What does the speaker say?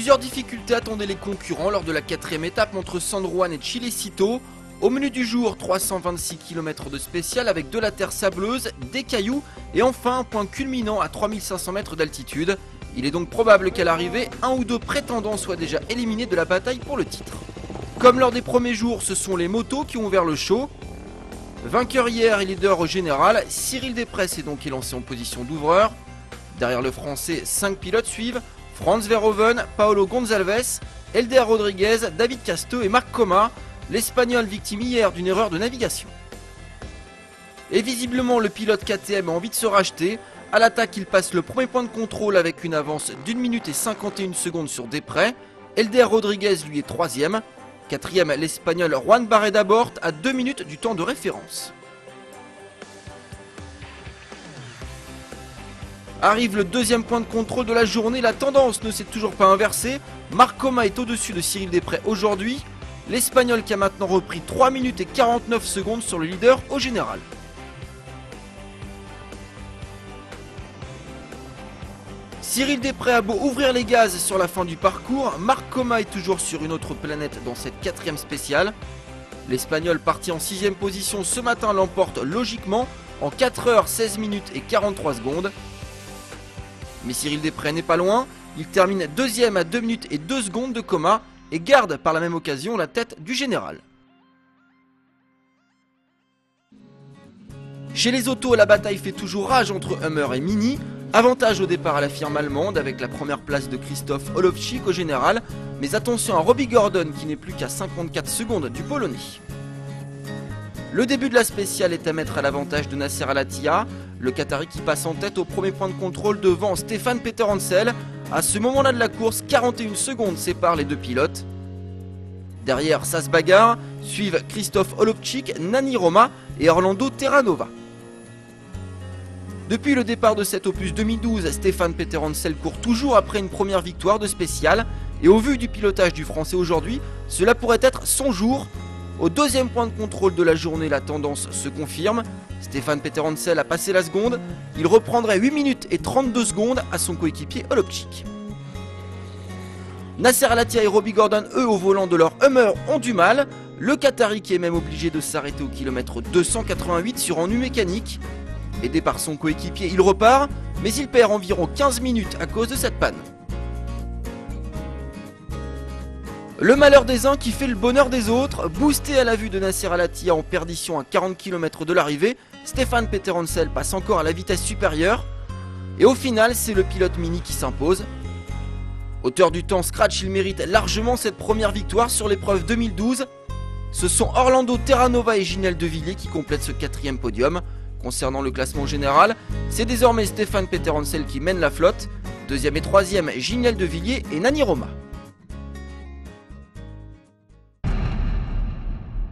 Plusieurs difficultés attendaient les concurrents lors de la 4ème étape entre San Juan et Chilecito. Au menu du jour, 326 km de spécial avec de la terre sableuse, des cailloux et enfin un point culminant à 3500 mètres d'altitude. Il est donc probable qu'à l'arrivée, un ou deux prétendants soient déjà éliminés de la bataille pour le titre. Comme lors des premiers jours, ce sont les motos qui ont ouvert le show. Vainqueur hier et leader au général, Cyril Després est donc élancé en position d'ouvreur. Derrière le français, 5 pilotes suivent: Franz Verhoeven, Paolo Gonçalves, Helder Rodriguez, David Casto et Marc Coma, l'Espagnol victime hier d'une erreur de navigation. Et visiblement le pilote KTM a envie de se racheter. À l'attaque, il passe le premier point de contrôle avec une avance d'1 minute et 51 secondes sur Després. Helder Rodriguez lui est 3ème. 4ème, l'Espagnol Juan Barreda Bort à 2 minutes du temps de référence. Arrive le deuxième point de contrôle de la journée, la tendance ne s'est toujours pas inversée. Marc Coma est au-dessus de Cyril Després aujourd'hui. L'Espagnol qui a maintenant repris 3 minutes et 49 secondes sur le leader au général. Cyril Després a beau ouvrir les gaz sur la fin du parcours, Marc Coma est toujours sur une autre planète dans cette 4ème spéciale. L'Espagnol parti en 6ème position ce matin l'emporte logiquement en 4 h 16 minutes et 43 secondes. Mais Cyril Després n'est pas loin, il termine 2ème à 2 minutes et 2 secondes de Coma et garde par la même occasion la tête du général. Chez les autos, la bataille fait toujours rage entre Hummer et Mini. Avantage au départ à la firme allemande avec la première place de Krzysztof Olowczyk au général, mais attention à Robbie Gordon qui n'est plus qu'à 54 secondes du Polonais. Le début de la spéciale est à mettre à l'avantage de Nasser Al-Attiyah, le Qatari qui passe en tête au premier point de contrôle devant Stefan Peter Hansel. À ce moment-là de la course, 41 secondes séparent les deux pilotes. Derrière, ça se bagarre, suivent Krzysztof Olowczyk, Nani Roma et Orlando Terranova. Depuis le départ de cet opus 2012, Stefan Peter Hansel court toujours après une première victoire de spécial. Et au vu du pilotage du français aujourd'hui, cela pourrait être son jour. Au deuxième point de contrôle de la journée, la tendance se confirme. Stefan Peter Hansel a passé la seconde. Il reprendrait 8 minutes et 32 secondes à son coéquipier Olowczyk. Nasser Al-Attiyah et Robbie Gordon, eux, au volant de leur Hummer, ont du mal. Le Qatari qui est même obligé de s'arrêter au kilomètre 288 sur ennui mécanique. Aidé par son coéquipier, il repart, mais il perd environ 15 minutes à cause de cette panne. Le malheur des uns qui fait le bonheur des autres. Boosté à la vue de Nasser Al-Attiyah en perdition à 40 km de l'arrivée, Stefan Peter Hansel passe encore à la vitesse supérieure. Et au final, c'est le pilote Mini qui s'impose. Auteur du temps scratch, il mérite largement cette première victoire sur l'épreuve 2012. Ce sont Orlando Terranova et Ginel De Villiers qui complètent ce 4ème podium. Concernant le classement général, c'est désormais Stefan Peter Hansel qui mène la flotte. 2ème et 3ème, Ginel De Villiers et Nani Roma.